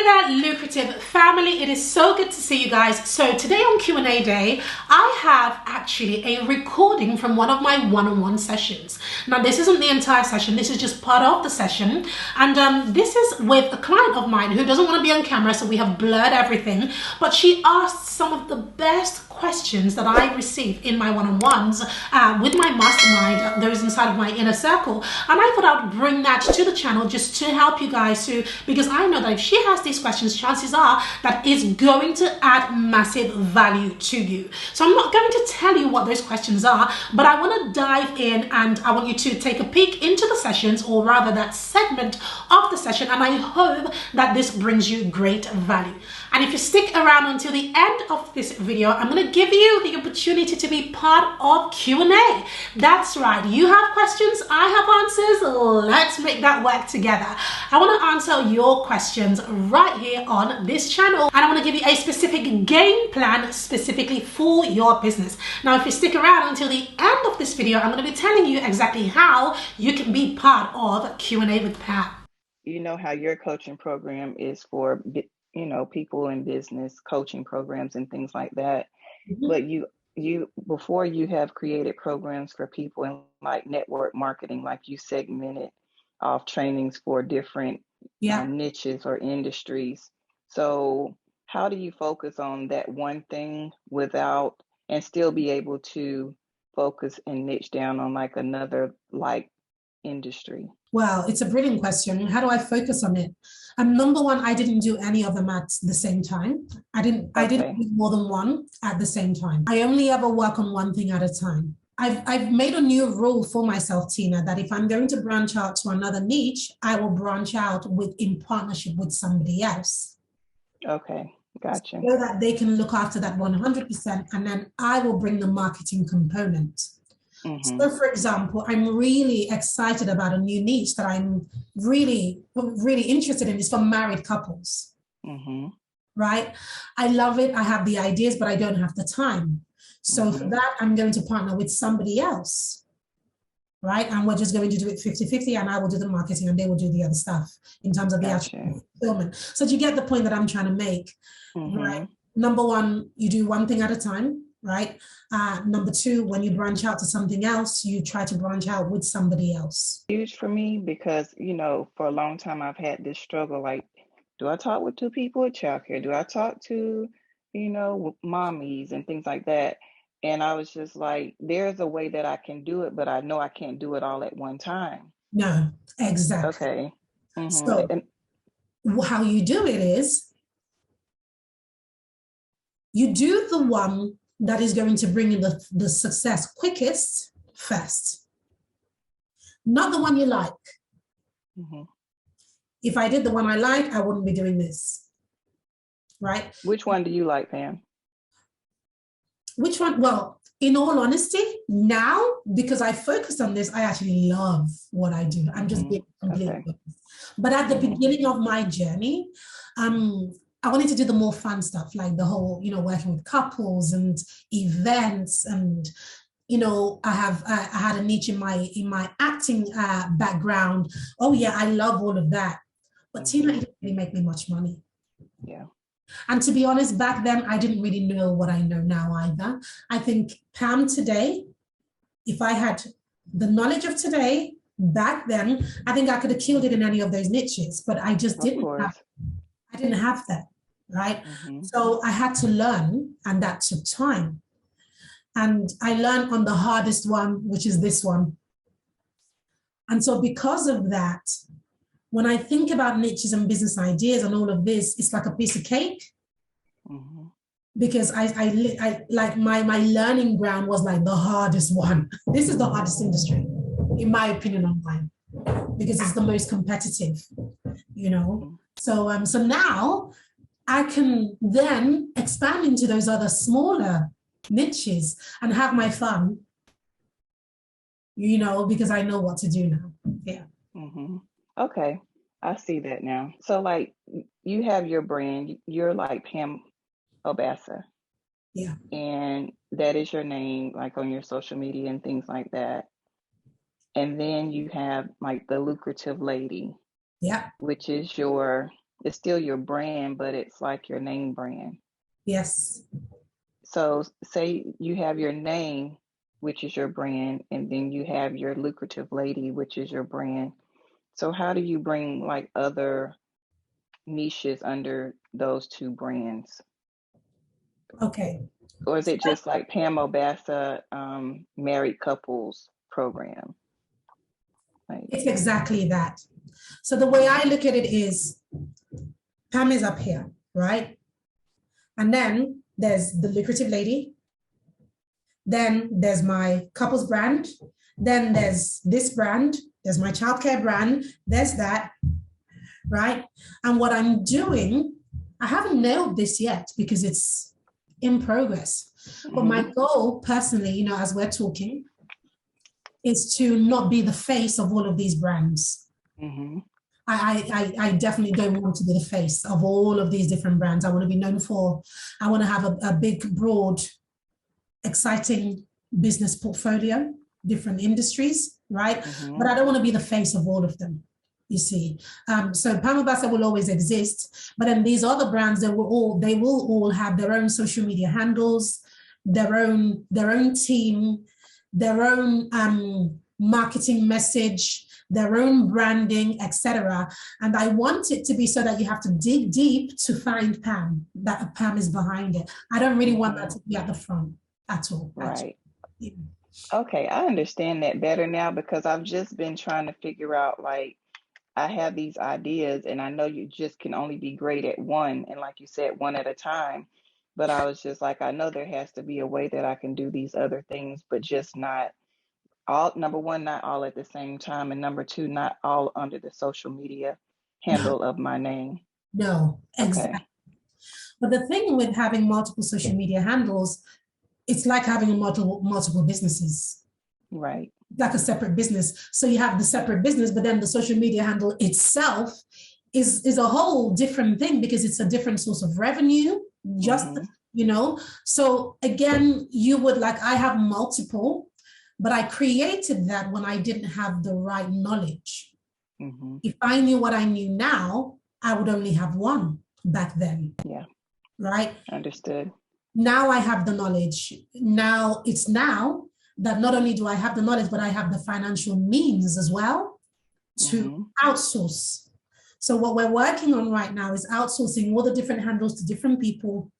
Hey there, lucrative family. It is so good to see you guys. So today on Q&A day, I have actually a recording from one of my one-on-one sessions. Now, this isn't the entire session. This is just part of the session. And this is with a client of mine who doesn't want to be on camera, so we have blurred everything. But she asked some of the best questions that I receive in my one-on-ones with my mastermind, those inside of my inner circle. And I thought I'd bring that to the channel just to help you guys because I know that if she has these questions, chances are that it's going to add massive value to you. So I'm not going to tell you what those questions are, but I want to dive in and I want you to take a peek into the sessions, or rather that segment of the session, and I hope that this brings you great value. And if you stick around until the end of this video, I'm going to give you the opportunity to be part of Q&A. That's right. You have questions, I have answers. Let's make that work together. I want to answer your questions right here on this channel. And I want to give you a specific game plan specifically for your business. Now, if you stick around until the end of this video, I'm going to be telling you exactly how you can be part of Q&A with Pam. You know how your coaching program is for people in business, coaching programs and things like that. Mm-hmm. But you before you have created programs for people in like network marketing, like you segmented off trainings for different niches or industries. So how do you focus on that one thing without and still be able to focus and niche down on like another like industry? Well, it's a brilliant question. How do I focus on it? Number one, I didn't do any of them at the same time. I didn't do more than one at the same time. I only ever work on one thing at a time. I've made a new rule for myself, Tina, that if I'm going to branch out to another niche, I will branch out in partnership with somebody else. Okay, gotcha. So that they can look after that 100%, and then I will bring the marketing component. Mm-hmm. So, for example, I'm really excited about a new niche that I'm really interested in. It's for married couples. Mm-hmm. Right? I love it. I have the ideas, but I don't have the time. So for that, I'm going to partner with somebody else. Right? And we're just going to do it 50-50, and I will do the marketing and they will do the other stuff in terms of the actual fulfillment. So do you get the point that I'm trying to make? Mm-hmm. Right? Number one, you do one thing at a time. Right. Number two, when you branch out to something else, you try to branch out with somebody else. Huge for me because, for a long time, I've had this struggle. Like, do I talk with two people at childcare? Do I talk to, mommies and things like that? And I was just like, there's a way that I can do it, but I know I can't do it all at one time. No, exactly. Okay. Mm-hmm. So how you do it is you do the one that is going to bring you the success quickest first, not the one you like. Mm-hmm. If I did the one I like, I wouldn't be doing this, right? Which one do you like, Pam? Which one? Well, in all honesty, now, because I focused on this, I actually love what I do. I'm just being completely honest. But at the beginning of my journey, I wanted to do the more fun stuff, like the whole, working with couples and events. And, I had a niche in my acting background. Oh yeah, I love all of that. But Tina, it didn't really make me much money. Yeah. And to be honest, back then, I didn't really know what I know now either. I think Pam today, if I had the knowledge of today, back then, I think I could have killed it in any of those niches, but I just didn't have that. Right? Mm-hmm. So I had to learn, and that took time. And I learned on the hardest one, which is this one. And so because of that, when I think about niches and business ideas and all of this, it's like a piece of cake. Mm-hmm. Because I like my learning ground was like the hardest one. This is the hardest industry, in my opinion, online, because it's the most competitive, Mm-hmm. So now I can then expand into those other smaller niches and have my fun, because I know what to do now. Yeah. Mm-hmm. Okay. I see that now. So like you have your brand, you're like Pam Obasa. Yeah. And that is your name, like on your social media and things like that. And then you have like the lucrative lady. Yeah. Which is your it's still your brand, but it's like your name brand. Yes. So say you have your name, which is your brand, and then you have your lucrative lady, which is your brand. So how do you bring like other niches under those two brands? Okay. Or is it just like Pam Obasa married couples program? It's exactly that. So the way I look at it is, Pam is up here, right? And then there's the lucrative lady. Then there's my couples brand. Then there's this brand. There's my childcare brand. There's that, right? And what I'm doing, I haven't nailed this yet because it's in progress. But my goal personally, you know, as we're talking, is to not be the face of all of these brands. I definitely don't want to be the face of all of these different brands. I want to be known for, I want to have a big, broad, exciting business portfolio, different industries, right? But I don't want to be the face of all of them, you see. So Pam Obasa will always exist, but then these other brands, they will all have their own social media handles, their own team, their own marketing message, their own branding, etc. And I want it to be so that you have to dig deep to find Pam, that Pam is behind it. I don't really want that to be at the front at all. Right. Yeah. Okay, I understand that better now, because I've just been trying to figure out, like, I have these ideas and I know you just can only be great at one. And like you said, one at a time. But I was just like, I know there has to be a way that I can do these other things, but just not all, number one, not all at the same time. And number two, not all under the social media handle of my name. No, exactly. Okay. But the thing with having multiple social media handles, it's like having multiple businesses. Right. Like a separate business. So you have the separate business, but then the social media handle itself is a whole different thing, because it's a different source of revenue, just, you know. So again, you would, like, I have multiple, but I created that when I didn't have the right knowledge. If I knew what I knew now, I would only have one back then. Yeah. Right? Understood. Now I have the knowledge. Now that not only do I have the knowledge, but I have the financial means as well to outsource. So what we're working on right now is outsourcing all the different handles to different people,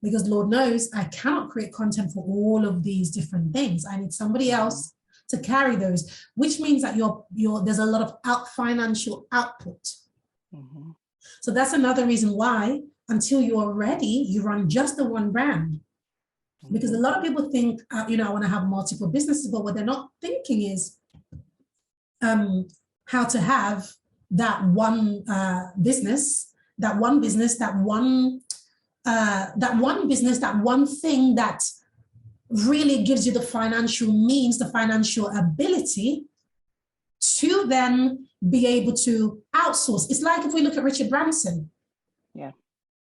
because Lord knows I cannot create content for all of these different things. I need somebody else to carry those, which means that there's a lot of financial output. So that's another reason why, until you're ready, you run just the one brand. Because a lot of people think, I want to have multiple businesses, but what they're not thinking is how to have that one business, that one business, that one thing that really gives you the financial means, the financial ability to then be able to outsource. It's like if we look at Richard Branson,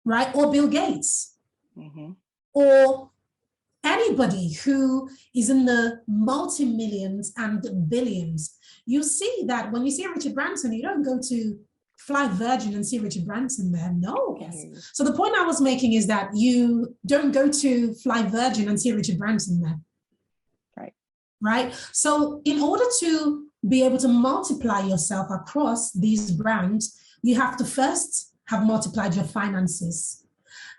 right, or Bill Gates, or anybody who is in the multi-millions and billions. You see that when you see Richard Branson, you don't go to Fly Virgin and see Richard Branson there. No. Yes. So the point I was making is that you don't go to Fly Virgin and see Richard Branson there. Right. Right. So in order to be able to multiply yourself across these brands, you have to first have multiplied your finances.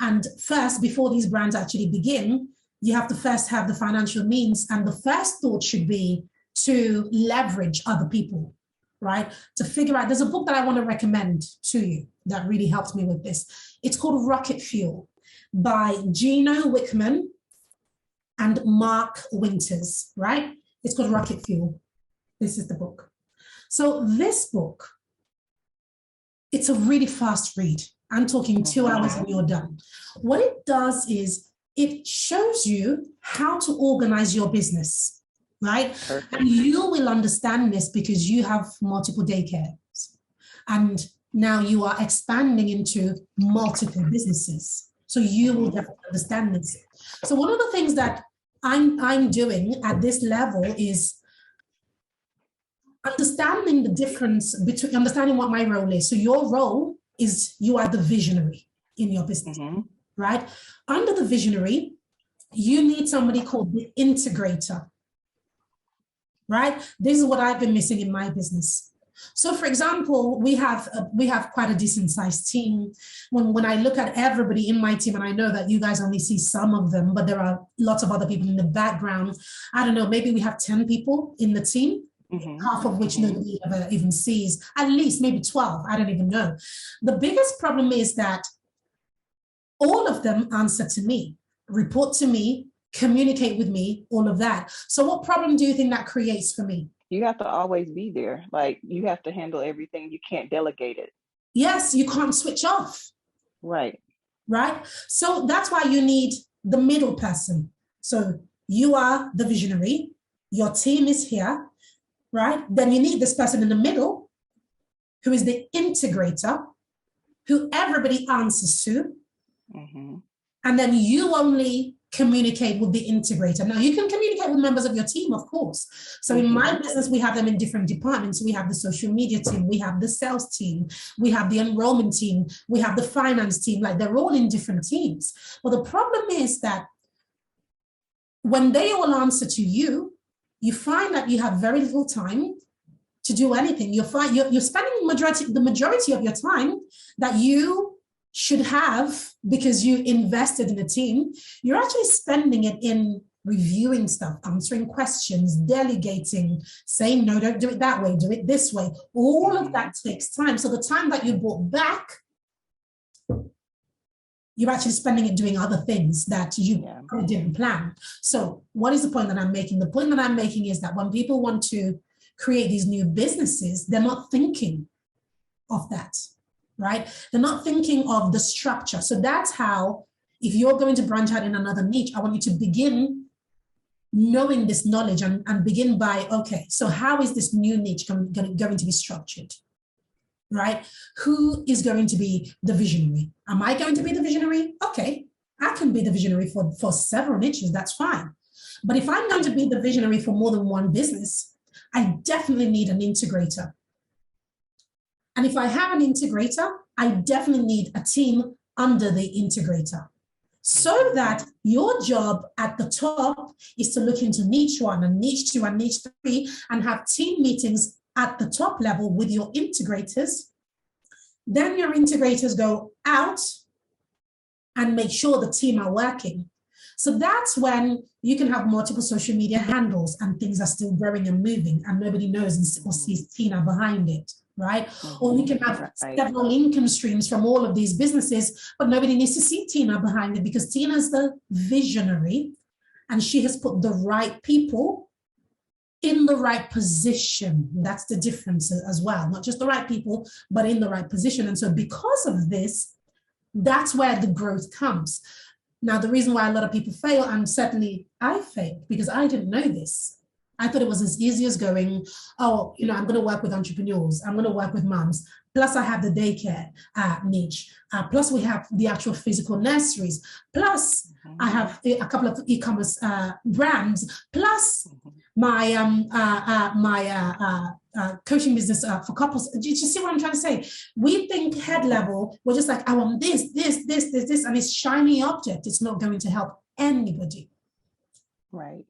And first, before these brands actually begin, you have to first have the financial means. And the first thought should be to leverage other people, right? To figure out, there's a book that I want to recommend to you that really helped me with this. It's called Rocket Fuel by Gino Wickman and Mark Winters, right? It's called Rocket Fuel. This is the book. So this book, it's a really fast read. I'm talking 2 hours and you're done. What it does is it shows you how to organize your business, right? Perfect. And you will understand this because you have multiple daycares. And now you are expanding into multiple businesses. So you will definitely understand this. So one of the things that I'm doing at this level is understanding the difference between, understanding what my role is. So your role is you are the visionary in your business, right? Under the visionary, you need somebody called the integrator, right? This is what I've been missing in my business. So, for example, we have quite a decent sized team. When I look at everybody in my team, and I know that you guys only see some of them, but there are lots of other people in the background. I don't know, maybe we have 10 people in the team, half of which nobody ever even sees, at least maybe 12. I don't even know. The biggest problem is that all of them answer to me, report to me, communicate with me, all of that. So what problem do you think that creates for me? You have to always be there. Like, you have to handle everything. You can't delegate it. Yes, you can't switch off. Right. Right. So that's why you need the middle person. So you are the visionary. Your team is here, right? Then you need this person in the middle who is the integrator, who everybody answers to. And then you only communicate with the integrator. Now, you can communicate with members of your team, of course. So in my business, we have them in different departments. We have the social media team, we have the sales team, we have the enrollment team, we have the finance team. Like, they're all in different teams. But the problem is that when they all answer to you, you find that you have very little time to do anything. You're spending the majority of your time that you should have, because you invested in a team, you're actually spending it in reviewing stuff, answering questions, delegating, saying, no, don't do it that way, do it this way. All of that takes time. So the time that you brought back, you're actually spending it doing other things that you didn't plan. So what is the point that I'm making? The point that I'm making is that when people want to create these new businesses, they're not thinking of that. Right? They're not thinking of the structure. So that's how, if you're going to branch out in another niche, I want you to begin knowing this knowledge and begin by, okay, so how is this new niche going to be structured? Right? Who is going to be the visionary? Am I going to be the visionary? Okay, I can be the visionary for several niches. That's fine. But if I'm going to be the visionary for more than one business, I definitely need an integrator. And if I have an integrator, I definitely need a team under the integrator, so that your job at the top is to look into niche 1 and niche 2 and niche 3 and have team meetings at the top level with your integrators. Then your integrators go out and make sure the team are working. So that's when you can have multiple social media handles and things are still growing and moving and nobody knows or sees Tina behind it. Right? Or you can have several income streams from all of these businesses, but nobody needs to see Tina behind it, because Tina's the visionary and she has put the right people in the right position. That's the difference as well. Not just the right people, but in the right position. And so because of this, that's where the growth comes. Now, the reason why a lot of people fail, and certainly I failed, because I didn't know this. I thought it was as easy as going, oh, I'm going to work with entrepreneurs. I'm going to work with moms. Plus, I have the daycare niche. Plus, we have the actual physical nurseries. Plus, I have a couple of e-commerce brands. Plus, my coaching business for couples. Do you see what I'm trying to say? We think head level. We're just like, I want this, and it's shiny object. It's not going to help anybody. Right.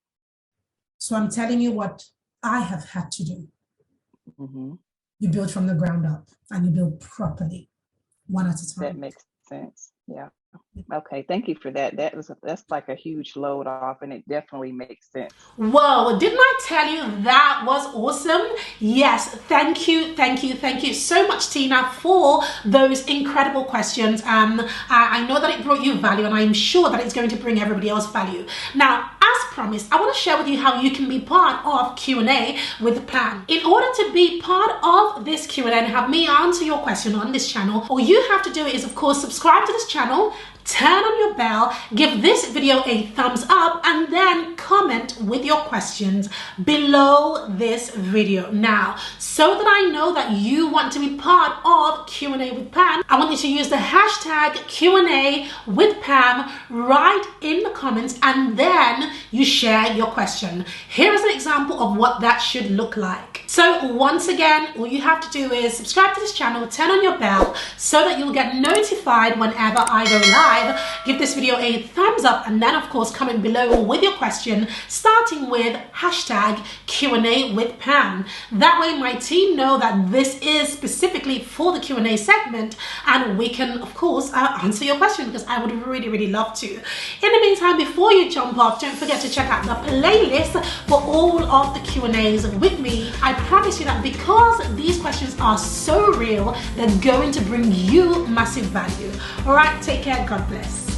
So I'm telling you what I have had to do. You build from the ground up and you build properly, one at a time. That makes sense. Yeah. Okay. Thank you for that. That's like a huge load off, and it definitely makes sense. Whoa, didn't I tell you that was awesome? Yes. Thank you so much, Tina, for those incredible questions. I know that it brought you value, and I'm sure that it's going to bring everybody else value. Now, as promised, I want to share with you how you can be part of Q&A with Pam. In order to be part of this Q&A and have me answer your question on this channel, all you have to do is, of course, subscribe to this channel, turn on your bell, give this video a thumbs up, and then comment with your questions below this video. Now, so that I know that you want to be part of Q&A with Pam, I want you to use the hashtag Q&A with Pam right in the comments, and then you share your question. Here is an example of what that should look like. So once again, all you have to do is subscribe to this channel, turn on your bell so that you'll get notified whenever I go live. Give this video a thumbs up, and then of course comment below with your question, starting with hashtag Q&A with Pam. That way my team know that this is specifically for the Q&A segment, and we can of course answer your question, because I would really love to. In the meantime, before you jump off, don't forget to check out the playlist for all of the Q&As with me. I promise you that because these questions are so real, they're going to bring you massive value. All right, take care. God bless.